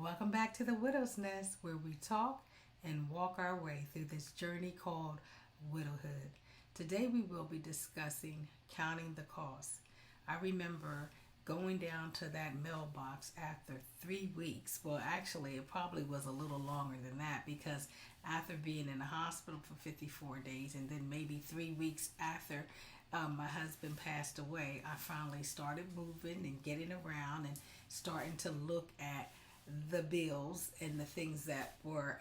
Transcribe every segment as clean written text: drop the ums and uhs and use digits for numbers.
Welcome back to the Widow's Nest, where we talk and walk our way through this journey called widowhood. Today we will be discussing counting the cost. I remember going down to that mailbox after 3 weeks. Well, actually, it probably was a little longer than that because after being in the hospital for 54 days and then maybe 3 weeks after my husband passed away, I finally started moving and getting around and starting to look at the bills and the things that were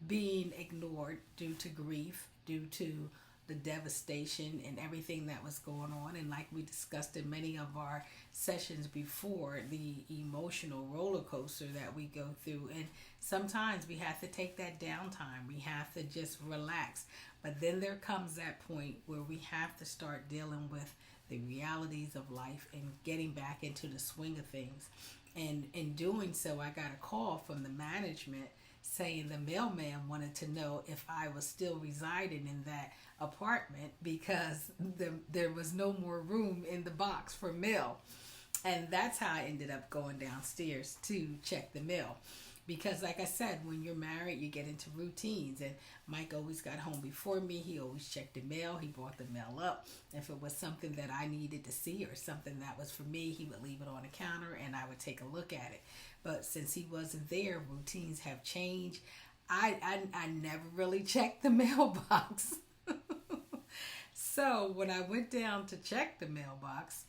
being ignored due to grief, due to the devastation and everything that was going on. And like we discussed in many of our sessions before, the emotional roller coaster that we go through. And sometimes we have to take that downtime, we have to just relax. But then there comes that point where we have to start dealing with the realities of life and getting back into the swing of things. And in doing so, I got a call from the management saying the mailman wanted to know if I was still residing in that apartment because there was no more room in the box for mail. And that's how I ended up going downstairs to check the mail. Because, like I said, when you're married, you get into routines. And Mike always got home before me. He always checked the mail. He brought the mail up. If it was something that I needed to see or something that was for me, he would leave it on the counter and I would take a look at it. But since he wasn't there, routines have changed. I never really checked the mailbox. So when I went down to check the mailbox,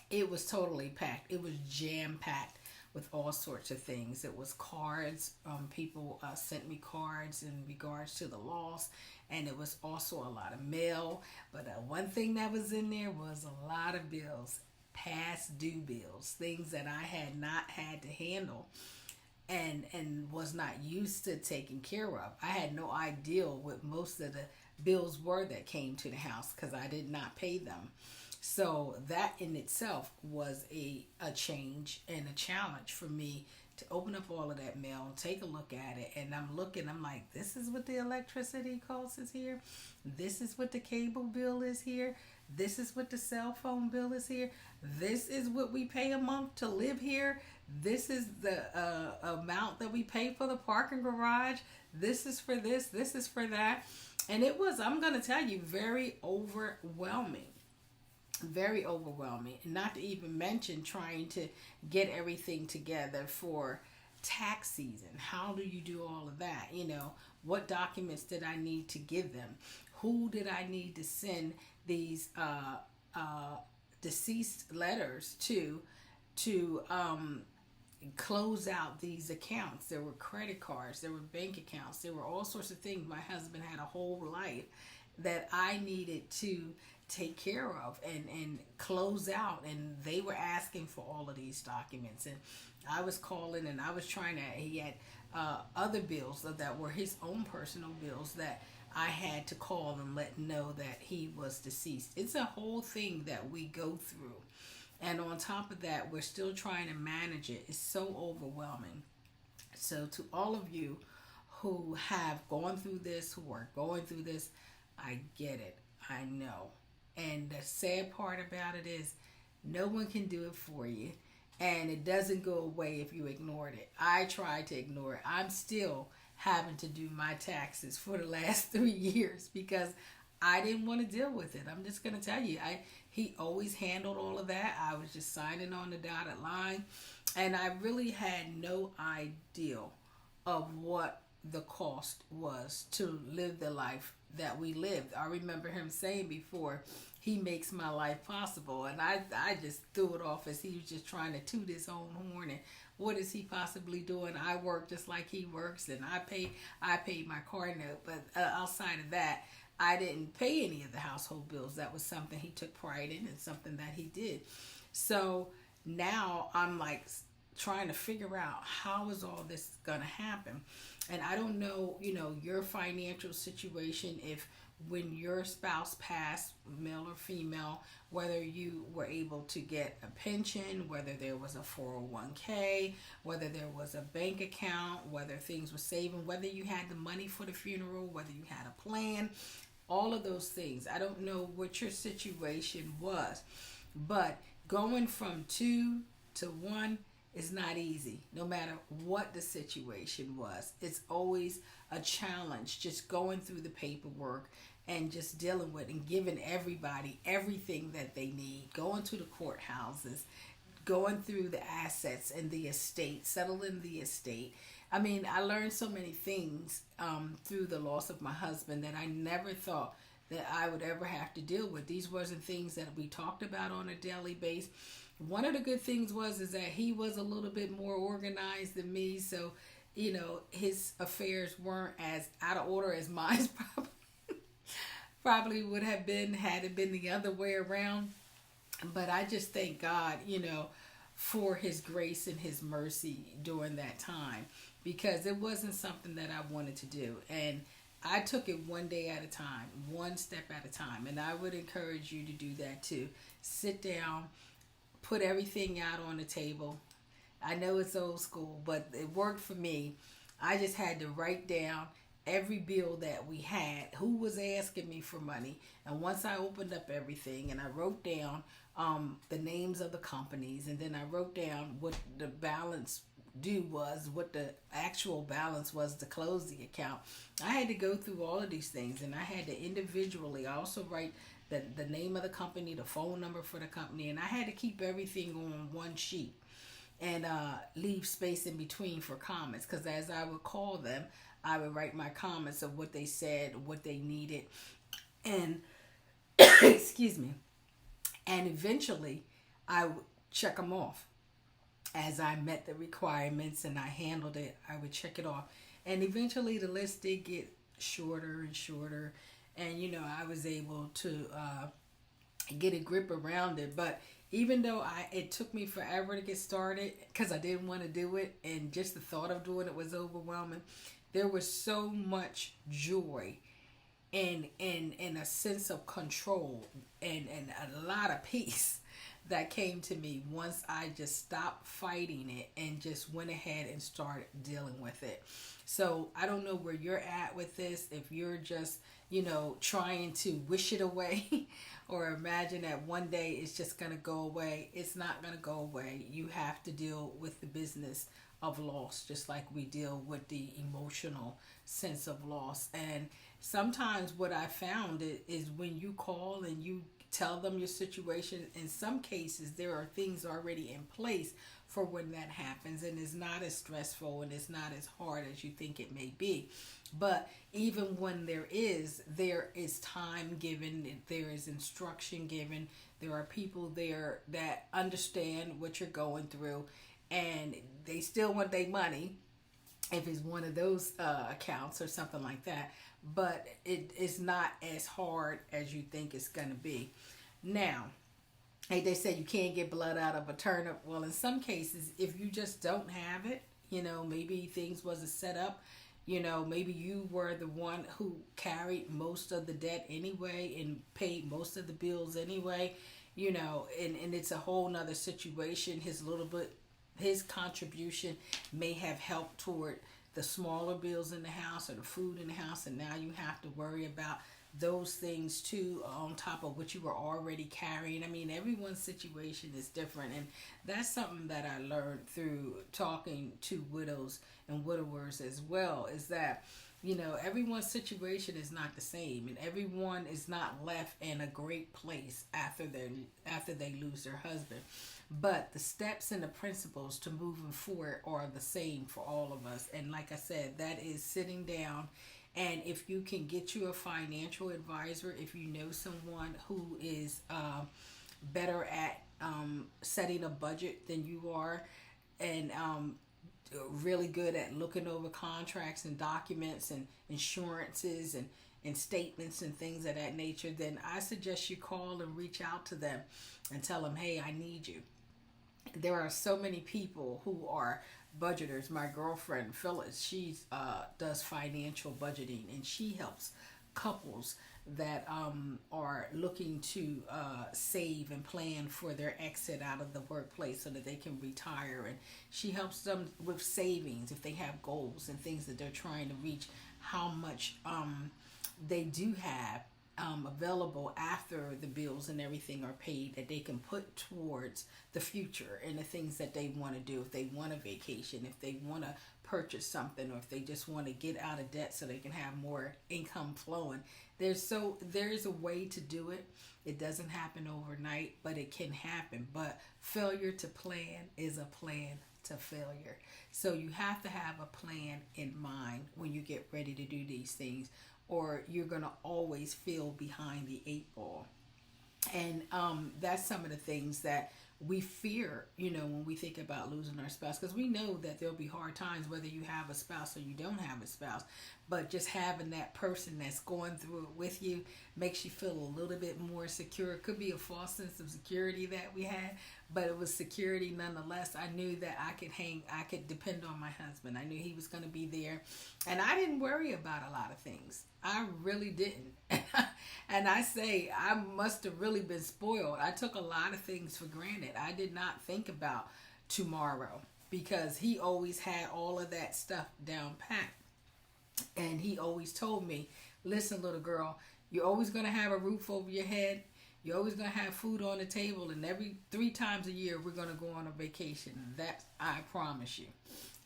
it was totally packed. It was jam packed with all sorts of things. It was cards. People sent me cards in regards to the loss, and it was also a lot of mail. But one thing that was in there was a lot of bills, past due bills, things that I had not had to handle and was not used to taking care of. I had no idea what most of the bills were that came to the house because I did not pay them. So that in itself was a change and a challenge for me to open up all of that mail and take a look at it. And I'm like, this is what the electricity cost is here. This is what the cable bill is here. This is what the cell phone bill is here. This is what we pay a month to live here. This is the amount that we pay for the parking garage. This is for this. This is for that. And it was, I'm going to tell you, very overwhelming. Very overwhelming. And not to even mention trying to get everything together for tax season. How do you do all of that? What documents did I need to give them? Who did I need to send these deceased letters to close out these accounts? There were credit cards, there were bank accounts, there were all sorts of things. My husband had a whole life that I needed to take care of and close out, and they were asking for all of these documents, and I was calling and I was trying to, he had other bills that were his own personal bills that I had to call and let know that he was deceased. It's a whole thing that we go through, and on top of that we're still trying to manage it. It's so overwhelming. So to all of you who have gone through this, who are going through this, I get it. I know. And the sad part about it is no one can do it for you. And it doesn't go away if you ignored it. I tried to ignore it. I'm still having to do my taxes for the last 3 years because I didn't want to deal with it. I'm just going to tell you, he always handled all of that. I was just signing on the dotted line. And I really had no idea of what the cost was to live the life that we lived. I remember him saying before, he makes my life possible, and I just threw it off as he was just trying to toot his own horn. And what is he possibly doing? I work just like he works, and I paid my car note, but outside of that, I didn't pay any of the household bills. That was something he took pride in and something that he did. So now I'm like trying to figure out how is all this gonna happen. And I don't know, your financial situation, if when your spouse passed, male or female, whether you were able to get a pension, whether there was a 401k, whether there was a bank account, whether things were saving, whether you had the money for the funeral, whether you had a plan, all of those things. I don't know what your situation was, but going from 2 to 1 is not easy. No matter what the situation was, it's always a challenge just going through the paperwork and just dealing with and giving everybody everything that they need, going to the courthouses, going through the assets and the estate, settling the estate. I mean, I learned so many things through the loss of my husband that I never thought that I would ever have to deal with. These wasn't things that we talked about on a daily basis. One of the good things was is that he was a little bit more organized than me, so his affairs weren't as out of order as mine probably would have been had it been the other way around. But I just thank God, for his grace and his mercy during that time, because it wasn't something that I wanted to do. And I took it one day at a time, one step at a time. And I would encourage you to do that too. Sit down, put everything out on the table. I know it's old school, but it worked for me. I just had to write down every bill that we had, who was asking me for money. And once I opened up everything and I wrote down the names of the companies, and then I wrote down what the balance due was, what the actual balance was to close the account. I had to go through all of these things, and I had to individually also write the name of the company, the phone number for the company, and I had to keep everything on one sheet and leave space in between for comments, because as I would call them, I would write my comments of what they said, what they needed, and excuse me, and eventually I would check them off. As I met the requirements and I handled it, I would check it off. And eventually the list did get shorter and shorter. And, I was able to get a grip around it. But even though it took me forever to get started because I didn't want to do it, and just the thought of doing it was overwhelming, there was so much joy and a sense of control and a lot of peace that came to me once I just stopped fighting it and just went ahead and started dealing with it. So I don't know where you're at with this, if you're just, trying to wish it away or imagine that one day it's just going to go away. It's not going to go away. You have to deal with the business of loss, just like we deal with the emotional sense of loss. And sometimes what I found is when you call and you tell them your situation, in some cases there are things already in place for when that happens, and it's not as stressful and it's not as hard as you think it may be. But even when there is time given, there is instruction given, there are people there that understand what you're going through, and they still want their money if it's one of those accounts or something like that. But it is not as hard as you think it's going to be. Now, like they say, you can't get blood out of a turnip. Well, in some cases, if you just don't have it, maybe things wasn't set up. Maybe you were the one who carried most of the debt anyway and paid most of the bills anyway. And it's a whole nother situation. His contribution may have helped toward the smaller bills in the house or the food in the house, and now you have to worry about those things too on top of what you were already carrying. I mean, everyone's situation is different, and that's something that I learned through talking to widows and widowers as well, is that everyone's situation is not the same, and everyone is not left in a great place after they lose their husband. But the steps and the principles to moving forward are the same for all of us. And like I said, that is sitting down. And if you can get you a financial advisor, if you know someone who is better at setting a budget than you are, and really good at looking over contracts and documents and insurances and statements and things of that nature, then I suggest you call and reach out to them and tell them, hey, I need you. There are so many people who are budgeters. My girlfriend Phyllis, she does financial budgeting, and she helps couples that are looking to save and plan for their exit out of the workplace so that they can retire. And she helps them with savings if they have goals and things that they're trying to reach, how much they do have available after the bills and everything are paid that they can put towards the future and the things that they want to do. If they want a vacation, if they want to purchase something, or if they just want to get out of debt so they can have more income flowing. There's a way to do it. It doesn't happen overnight, but it can happen. But failure to plan is a plan to failure. So you have to have a plan in mind when you get ready to do these things, or you're going to always feel behind the eight ball. And that's some of the things that we fear, when we think about losing our spouse, because we know that there'll be hard times whether you have a spouse or you don't have a spouse. But just having that person that's going through it with you makes you feel a little bit more secure. It could be a false sense of security that we had, but it was security nonetheless. I knew that I could depend on my husband. I knew he was going to be there, and I didn't worry about a lot of things. I really didn't. And I say I must have really been spoiled. I took a lot of things for granted. I did not think about tomorrow because he always had all of that stuff down pat. And he always told me, listen, little girl, you're always going to have a roof over your head. You're always going to have food on the table. And every 3 times a year, we're going to go on a vacation. That I promise you.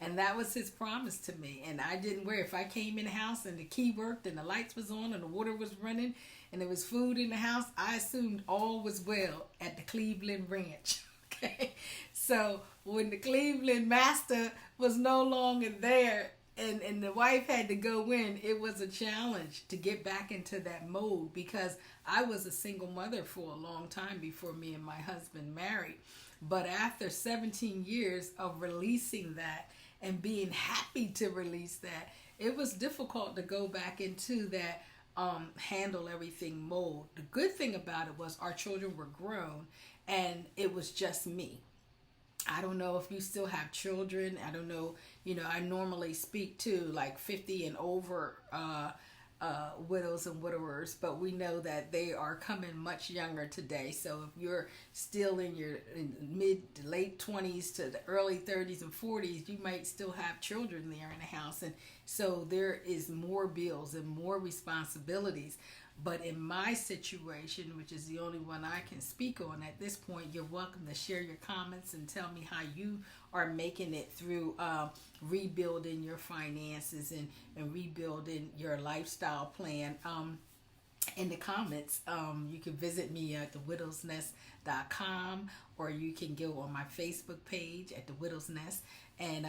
And that was his promise to me. And I didn't worry. If I came in the house and the key worked and the lights was on and the water was running and there was food in the house, I assumed all was well at the Cleveland Ranch. Okay. So when the Cleveland master was no longer there, and the wife had to go in, it was a challenge to get back into that mode because I was a single mother for a long time before me and my husband married. But after 17 years of releasing that and being happy to release that, it was difficult to go back into that handle everything mode. The good thing about it was our children were grown and it was just me. I don't know if you still have children. I don't know. I normally speak to like 50 and over widows and widowers, but we know that they are coming much younger today. So if you're still in your mid to late 20s to the early 30s and 40s, you might still have children there in the house. And so there is more bills and more responsibilities. But in my situation, which is the only one I can speak on at this point, you're welcome to share your comments and tell me how you are making it through rebuilding your finances and rebuilding your lifestyle plan. In the comments, you can visit me at thewidowsnest.com, or you can go on my Facebook page at The Widow's Nest. And,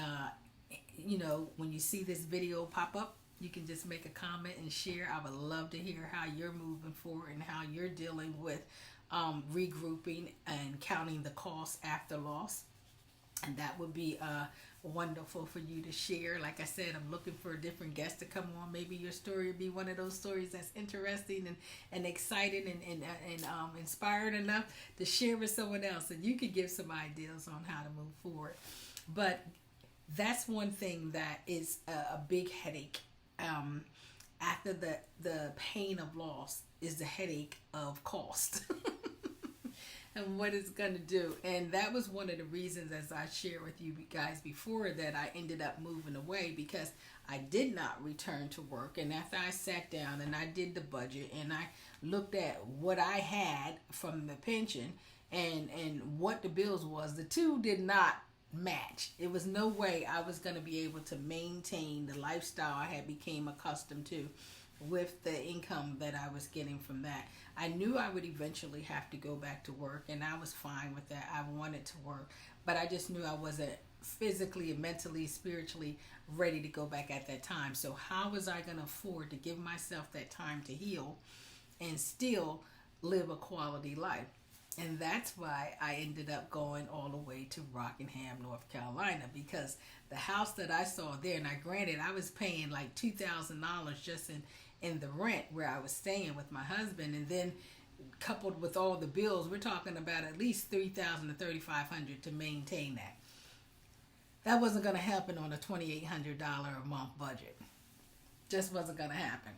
when you see this video pop up, you can just make a comment and share. I would love to hear how you're moving forward and how you're dealing with regrouping and counting the costs after loss. And that would be wonderful for you to share. Like I said, I'm looking for a different guest to come on. Maybe your story would be one of those stories that's interesting and exciting and inspired enough to share with someone else. And you could give some ideas on how to move forward. But that's one thing that is a big headache. After the pain of loss is the headache of cost and what it's going to do. And that was one of the reasons, as I shared with you guys before, that I ended up moving away, because I did not return to work. And after I sat down and I did the budget and I looked at what I had from the pension and what the bills was, the two did not match. It was no way I was going to be able to maintain the lifestyle I had became accustomed to with the income that I was getting from that. I knew I would eventually have to go back to work, and I was fine with that. I wanted to work, but I just knew I wasn't physically, mentally, spiritually ready to go back at that time. So how was I going to afford to give myself that time to heal and still live a quality life? And that's why I ended up going all the way to Rockingham, North Carolina, because the house that I saw there, and granted, I was paying like $2,000 just in the rent where I was staying with my husband, and then coupled with all the bills, we're talking about at least $3,000 to $3,500 to maintain that. That wasn't going to happen on a $2,800 a month budget. Just wasn't going to happen.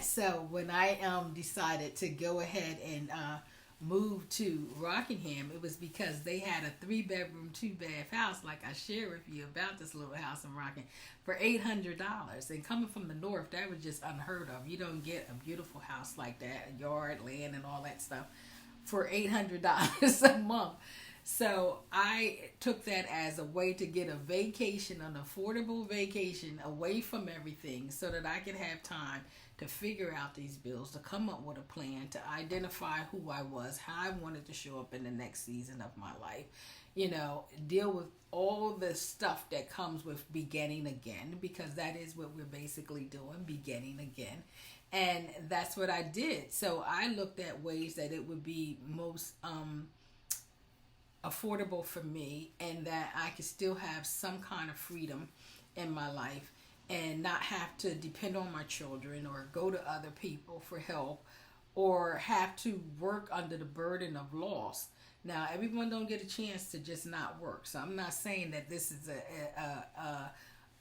So when I decided to go ahead and moved to Rockingham, it was because they had a 3-bedroom, 2-bath house, like I shared with you about this little house in Rockingham, for $800. And coming from the north, that was just unheard of. You don't get a beautiful house like that, a yard, land, and all that stuff for $800 a month. So I took that as a way to get a vacation, an affordable vacation away from everything, so that I could have time to figure out these bills, to come up with a plan, to identify who I was, how I wanted to show up in the next season of my life, deal with all the stuff that comes with beginning again, because that is what we're basically doing, beginning again. And that's what I did. So I looked at ways that it would be most affordable for me, and that I could still have some kind of freedom in my life and not have to depend on my children or go to other people for help or have to work under the burden of loss. Now, everyone don't get a chance to just not work. So I'm not saying that this is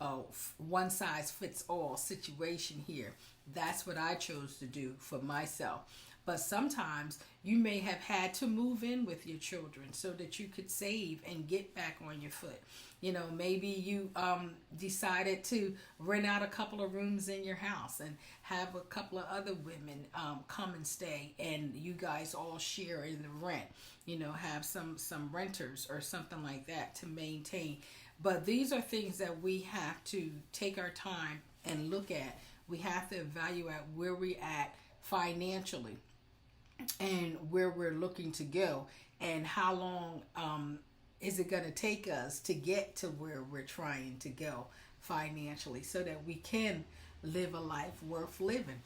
a one size fits all situation here. That's what I chose to do for myself. But sometimes you may have had to move in with your children so that you could save and get back on your foot. Maybe you decided to rent out a couple of rooms in your house and have a couple of other women come and stay, and you guys all share in the rent. Have some renters or something like that to maintain. But these are things that we have to take our time and look at. We have to evaluate where we're at financially and where we're looking to go, and how long is it going to take us to get to where we're trying to go financially, so that we can live a life worth living.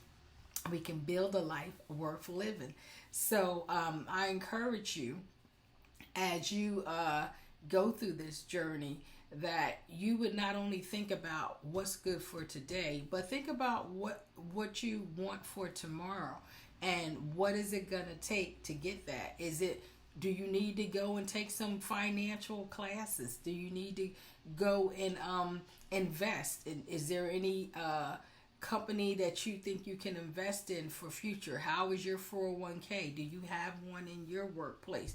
We can build a life worth living. So I encourage you, as you go through this journey, that you would not only think about what's good for today, but think about what you want for tomorrow. And what is it going to take to get that? Do you need to go and take some financial classes? Do you need to go and invest? Is there any company that you think you can invest in for future? How is your 401k? Do you have one in your workplace?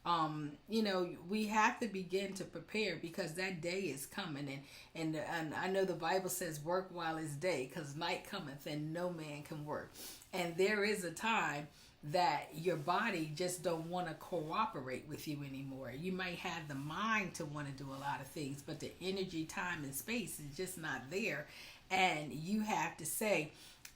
We have to begin to prepare, because that day is coming, and I know the Bible says work while it's day, because night cometh and no man can work. And there is a time that your body just don't want to cooperate with you anymore. You might have the mind to want to do a lot of things, but the energy, time, and space is just not there. And you have to say,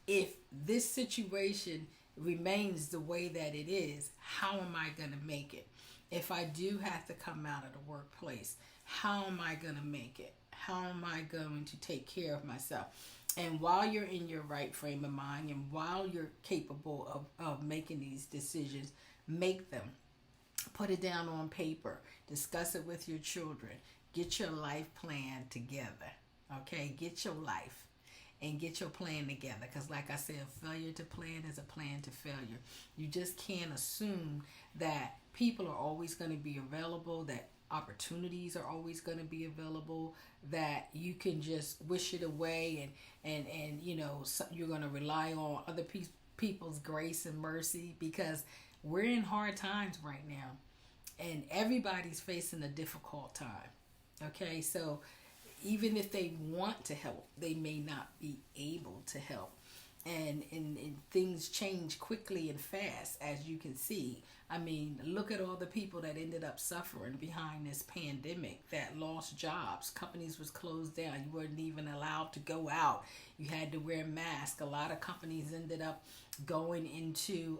if this situation remains the way that it is, how am I going to make it? If I do have to come out of the workplace, how am I going to make it? How am I going to take care of myself? And while you're in your right frame of mind, and while you're capable of making these decisions, make them. Put it down on paper. Discuss it with your children. Get your life plan together. Okay? Get your life and get your plan together. Because like I said, failure to plan is a plan to failure. You just can't assume that people are always going to be available, that opportunities are always going to be available, that you can just wish it away, and you're going to rely on other people's grace and mercy, because we're in hard times right now, and everybody's facing a difficult time. Okay, so even if they want to help, they may not be able to help. And things change quickly and fast, as you can see. I mean, look at all the people that ended up suffering behind this pandemic, that lost jobs. Companies was closed down. You weren't even allowed to go out. You had to wear a mask. A lot of companies ended up going into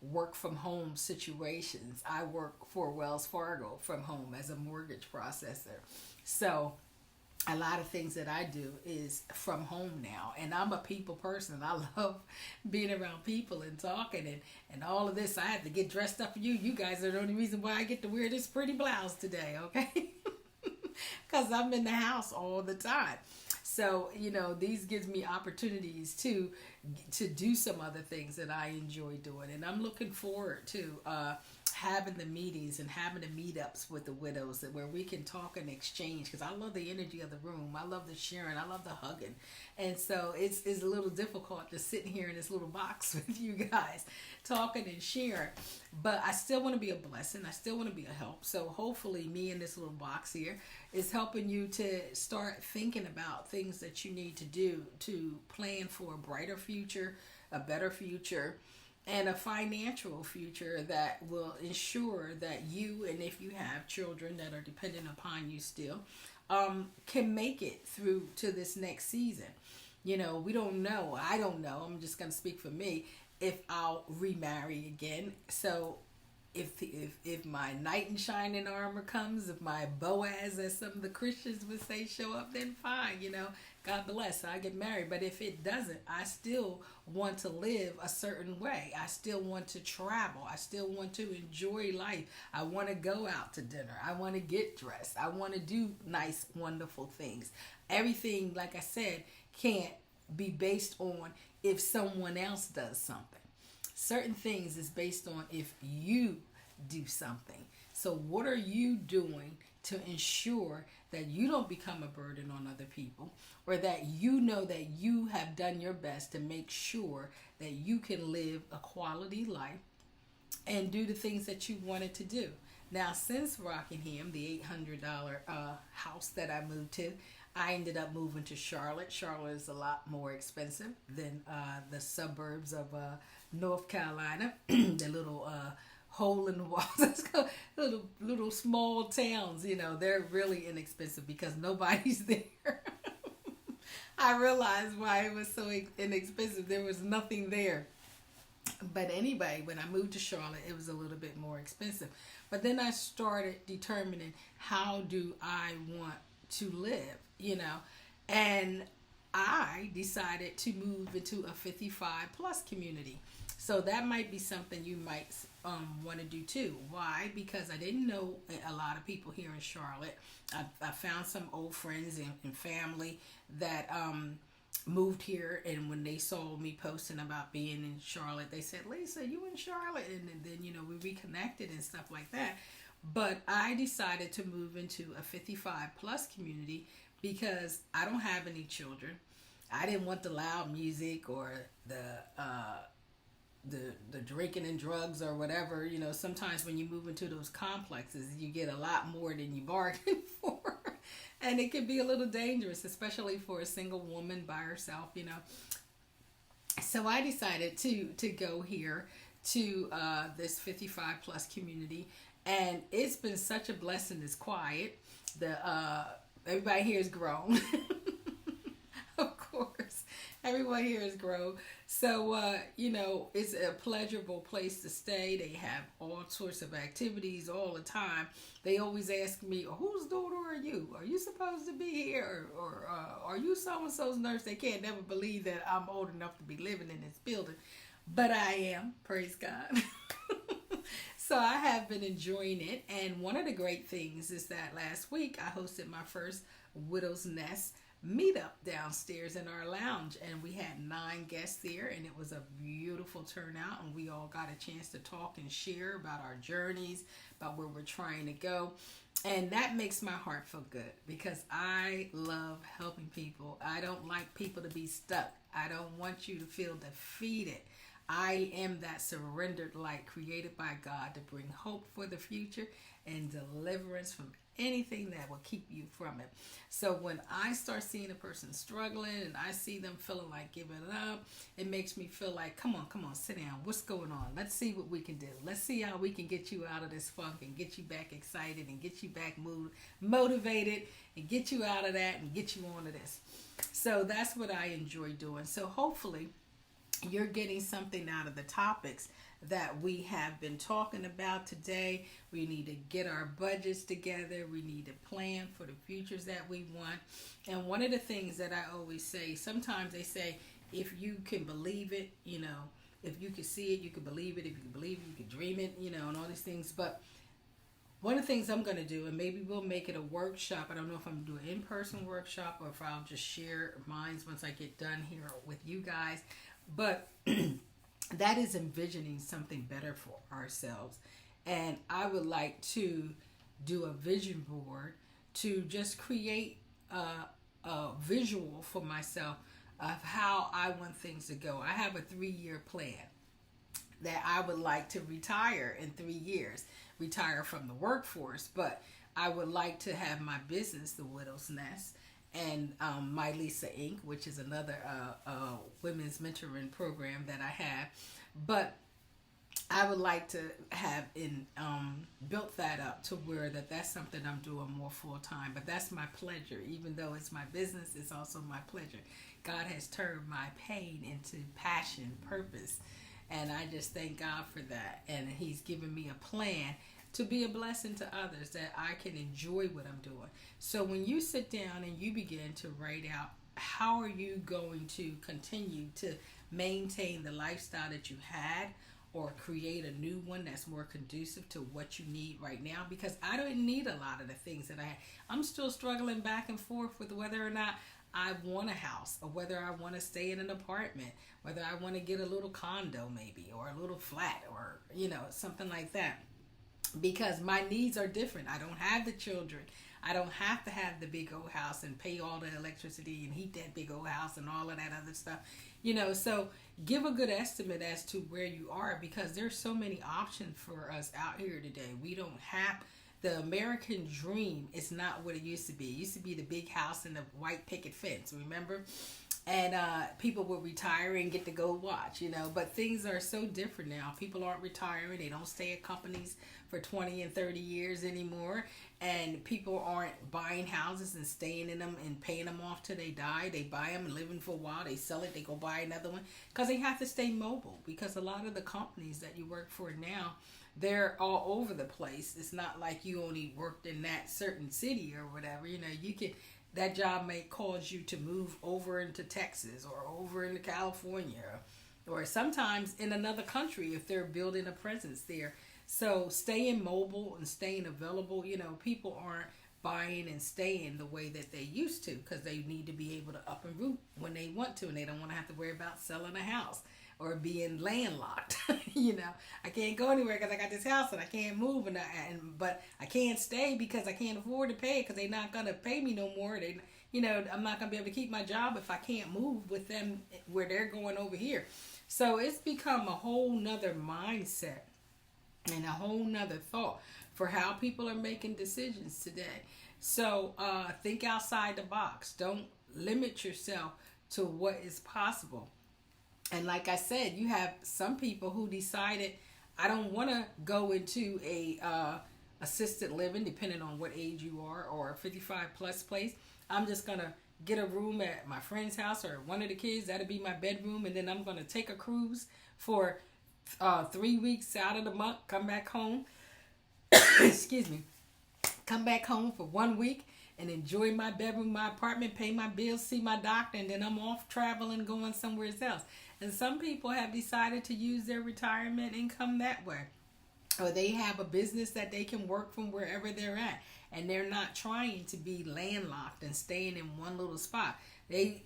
work from home situations. I work for Wells Fargo from home as a mortgage processor. So a lot of things that I do is from home now, and I'm a people person. I love being around people and talking and all of this. I had to get dressed up for you. You guys are the only reason why I get to wear this pretty blouse today, okay? Because I'm in the house all the time. So, these gives me opportunities to do some other things that I enjoy doing, and I'm looking forward to having the meetings and having the meetups with the widows where we can talk and exchange, because I love the energy of the room. I love the sharing. I love the hugging. And so it's a little difficult to sit here in this little box with you guys talking and sharing. But I still want to be a blessing. I still want to be a help. So hopefully me in this little box here is helping you to start thinking about things that you need to do to plan for a brighter future, a better future, and a financial future that will ensure that you, and if you have children that are dependent upon you still, can make it through to this next season. You know, we don't know. I don't know. I'm just going to speak for me if I'll remarry again. So if my knight in shining armor comes, if my Boaz, as some of the Christians would say, show up, then fine, you know, God bless, I get married. But if it doesn't, I still want to live a certain way. I still want to travel. I still want to enjoy life. I want to go out to dinner. I want to get dressed. I want to do nice, wonderful things. Everything, like I said, can't be based on if someone else does something. Certain things is based on if you do something. So what are you doing to ensure that you don't become a burden on other people, or that you know that you have done your best to make sure that you can live a quality life and do the things that you wanted to do? Now, since Rockingham, the $800 house that I moved to, I ended up moving to Charlotte. Charlotte is a lot more expensive than the suburbs of North Carolina. The little hole in the wall. little small towns, you know, they're really inexpensive because nobody's there. I realized why it was so inexpensive. There was nothing there. But anyway, when I moved to Charlotte, it was a little bit more expensive. But then I started determining, how do I want to live, you know? And I decided to move into a 55 plus community. So that might be something you might want to do too. Why? Because I didn't know a lot of people here in Charlotte. I found some old friends and family that moved here, and when they saw me posting about being in Charlotte, they said, "Lisa, you in Charlotte?" And then, you know, we reconnected and stuff like that. But I decided to move into a 55 plus community because I don't have any children. I didn't want the loud music or the drinking and drugs or whatever. You know, sometimes when you move into those complexes, you get a lot more than you bargained for. And it can be a little dangerous, especially for a single woman by herself, you know. So I decided to go here to this 55 plus community. And it's been such a blessing. It's quiet. Everybody here is grown. Of course. Everyone here is grown. So, you know, it's a pleasurable place to stay. They have all sorts of activities all the time. They always ask me, whose daughter are you? Are you supposed to be here? Or are you so-and-so's nurse? They can't never believe that I'm old enough to be living in this building. But I am, praise God. So I have been enjoying it. And one of the great things is that last week I hosted my first Widow's Nest meetup downstairs in our lounge, and we had 9 guests there, and it was a beautiful turnout, and we all got a chance to talk and share about our journeys, about where we're trying to go. And that makes my heart feel good because I love helping people. I don't like people to be stuck. I don't want you to feel defeated. I am that surrendered light created by God to bring hope for the future and deliverance from anything that will keep you from it. So when I start seeing a person struggling and I see them feeling like giving up, it makes me feel like, come on, sit down. What's going on? Let's see what we can do. Let's see how we can get you out of this funk and get you back excited and get you back motivated and get you out of that and get you onto this. So that's what I enjoy doing. So hopefully you're getting something out of the topics that we have been talking about today. We need to get our budgets together. We need to plan for the futures that we want. And one of the things that I always say, sometimes they say, if you can believe it, you know, if you can see it, you can believe it. If you can believe it, you can dream it, you know, and all these things. But one of the things I'm going to do, and maybe we'll make it a workshop. I don't know if I'm going to do an in-person workshop or if I'll just share mine once I get done here with you guys. But that is envisioning something better for ourselves. And I would like to do a vision board to just create a visual for myself of how I want things to go. I have a 3-year plan that I would like to retire in 3 years, retire from the workforce, but I would like to have my business, The Widow's Nest, and My Lisa Inc., which is another women's mentoring program that I have. But I would like to have built that up to where that's something I'm doing more full time. But that's my pleasure. Even though it's my business, it's also my pleasure. God has turned my pain into passion, purpose, and I just thank God for that. And He's given me a plan to be a blessing to others, that I can enjoy what I'm doing. So when you sit down and you begin to write out, how are you going to continue to maintain the lifestyle that you had, or create a new one that's more conducive to what you need right now? Because I don't need a lot of the things that I had. I'm still struggling back and forth with whether or not I want a house, or whether I want to stay in an apartment, whether I want to get a little condo maybe, or a little flat, or something like that. Because my needs are different. I don't have the children. I don't have to have the big old house and pay all the electricity and heat that big old house and all of that other stuff. So give a good estimate as to where you are, because there's so many options for us out here today. We don't have the American dream. Is not what it used to be. It used to be the big house and the white picket fence, remember? And people will retire and get to go watch, But things are so different now. People aren't retiring. They don't stay at companies for 20 and 30 years anymore. And people aren't buying houses and staying in them and paying them off till they die. They buy them and living for a while. They sell it. They go buy another one, because they have to stay mobile. Because a lot of the companies that you work for now, they're all over the place. It's not like you only worked in that certain city or whatever. You can... That job may cause you to move over into Texas or over into California, or sometimes in another country if they're building a presence there. So staying mobile and staying available, people aren't buying and staying the way that they used to, because they need to be able to up and root when they want to, and they don't want to have to worry about selling a house or being landlocked. I can't go anywhere because I got this house and I can't move, but I can't stay because I can't afford to pay, because they're not gonna pay me no more. I'm not gonna be able to keep my job if I can't move with them where they're going over here. So it's become a whole nother mindset and a whole nother thought for how people are making decisions today. So think outside the box. Don't limit yourself to what is possible. And like I said, you have some people who decided, I don't want to go into a assisted living, depending on what age you are, or a 55 plus place. I'm just going to get a room at my friend's house or one of the kids. That'll be my bedroom. And then I'm going to take a cruise for 3 weeks out of the month, come back home. Excuse me. Come back home for 1 week and enjoy my bedroom, my apartment, pay my bills, see my doctor, and then I'm off traveling, going somewhere else. And some people have decided to use their retirement income that way. Or they have a business that they can work from wherever they're at. And they're not trying to be landlocked and staying in one little spot. They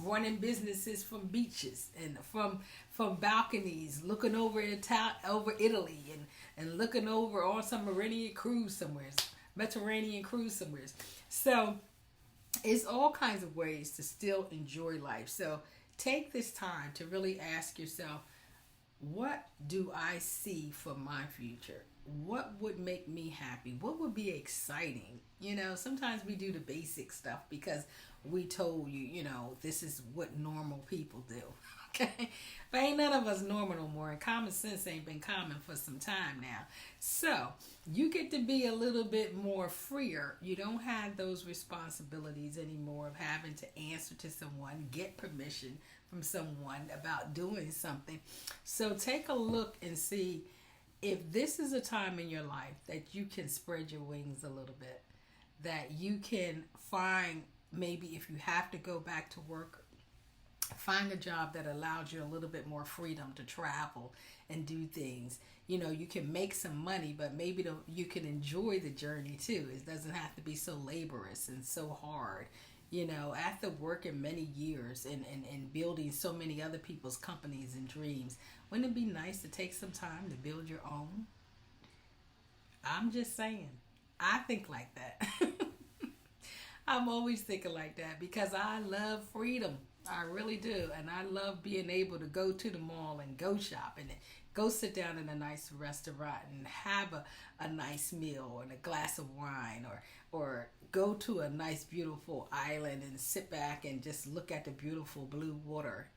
running businesses from beaches and from balconies, looking over Italy and looking over on some Mediterranean cruise somewhere. So it's all kinds of ways to still enjoy life. So take this time to really ask yourself, what do I see for my future? What would make me happy? What would be exciting? Sometimes we do the basic stuff because we told you, this is what normal people do. Okay? But ain't none of us normal no more. And common sense ain't been common for some time now. So you get to be a little bit more freer. You don't have those responsibilities anymore of having to answer to someone, get permission from someone about doing something. So take a look and see if this is a time in your life that you can spread your wings a little bit, that you can find, maybe if you have to go back to work, find a job that allows you a little bit more freedom to travel and do things. You can make some money, but maybe you can enjoy the journey too. It doesn't have to be so laborious and so hard. After working many years and building so many other people's companies and dreams, wouldn't it be nice to take some time to build your own? I'm just saying. I think like that. I'm always thinking like that because I love freedom. I really do. And I love being able to go to the mall and go shopping and go sit down in a nice restaurant and have a nice meal and a glass of wine, or go to a nice beautiful island and sit back and just look at the beautiful blue water.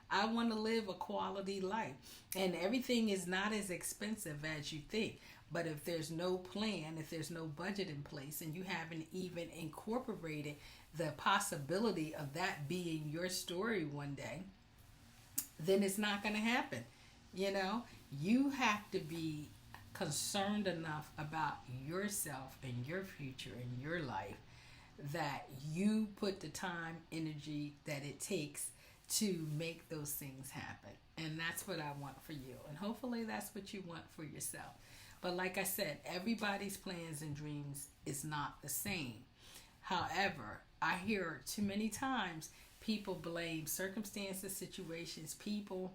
I want to live a quality life. And everything is not as expensive as you think. But if there's no plan, if there's no budget in place, and you haven't even incorporated the possibility of that being your story one day, then it's not going to happen. You have to be concerned enough about yourself and your future and your life that you put the time, energy that it takes to make those things happen. And that's what I want for you. And hopefully that's what you want for yourself. But like I said, everybody's plans and dreams is not the same. However, I hear too many times people blame circumstances, situations, people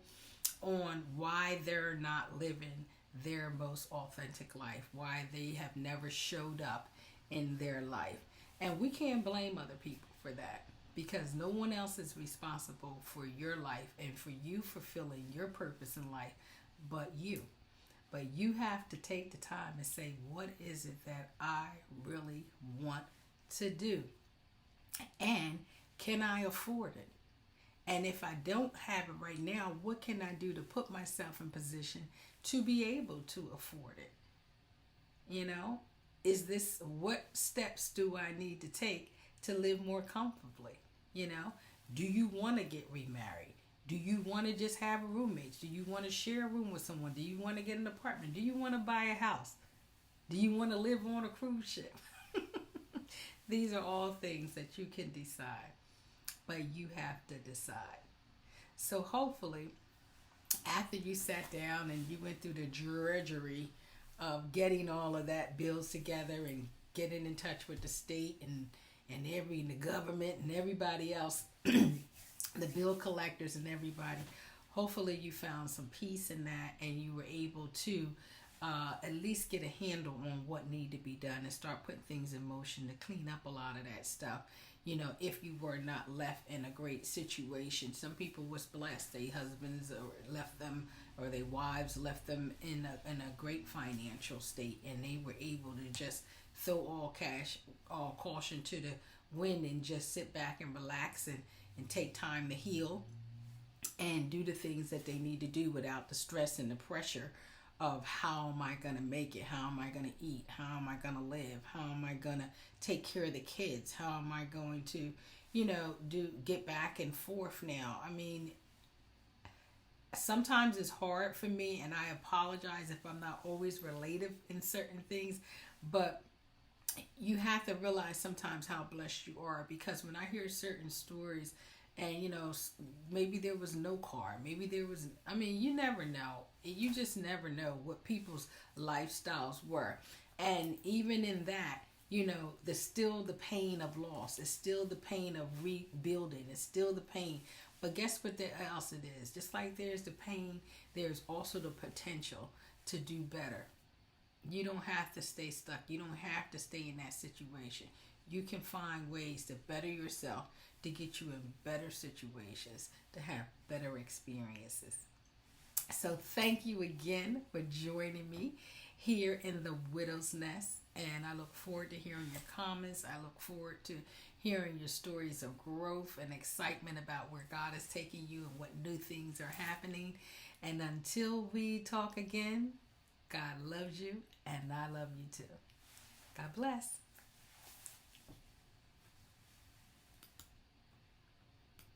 on why they're not living their most authentic life, why they have never showed up in their life. And we can't blame other people for that because no one else is responsible for your life and for you fulfilling your purpose in life but you. But you have to take the time and say, what is it that I really want to do? And can I afford it? And if I don't have it right now, what can I do to put myself in position to be able to afford it? What steps do I need to take to live more comfortably? Do you want to get remarried? Do you want to just have roommates? Do you want to share a room with someone? Do you want to get an apartment? Do you want to buy a house? Do you want to live on a cruise ship? These are all things that you can decide, but you have to decide. So hopefully, after you sat down and you went through the drudgery of getting all of that bills together and getting in touch with the state and the government and everybody else, the bill collectors and everybody, hopefully you found some peace in that and you were able to at least get a handle on what needed to be done and start putting things in motion to clean up a lot of that stuff. If you were not left in a great situation. Some people was blessed. Their husbands left them, or their wives left them in a great financial state, and they were able to just throw all caution to the wind and just sit back and relax and take time to heal and do the things that they need to do without the stress and the pressure of how am I going to make it? How am I going to eat? How am I going to live? How am I going to take care of the kids? How am I going to, get back and forth now? I mean, sometimes it's hard for me, and I apologize if I'm not always relative in certain things, but you have to realize sometimes how blessed you are, because when I hear certain stories and maybe there was no car, maybe there was, you never know. You just never know what people's lifestyles were. And even in that, there's still the pain of loss. It's still the pain of rebuilding. It's still the pain. But guess what else it is? Just like there's the pain, there's also the potential to do better. You don't have to stay stuck. You don't have to stay in that situation. You can find ways to better yourself, to get you in better situations, to have better experiences. So thank you again for joining me here in the Widow's Nest. And I look forward to hearing your comments. I look forward to hearing your stories of growth and excitement about where God is taking you and what new things are happening. And until we talk again, God loves you and I love you too. God bless.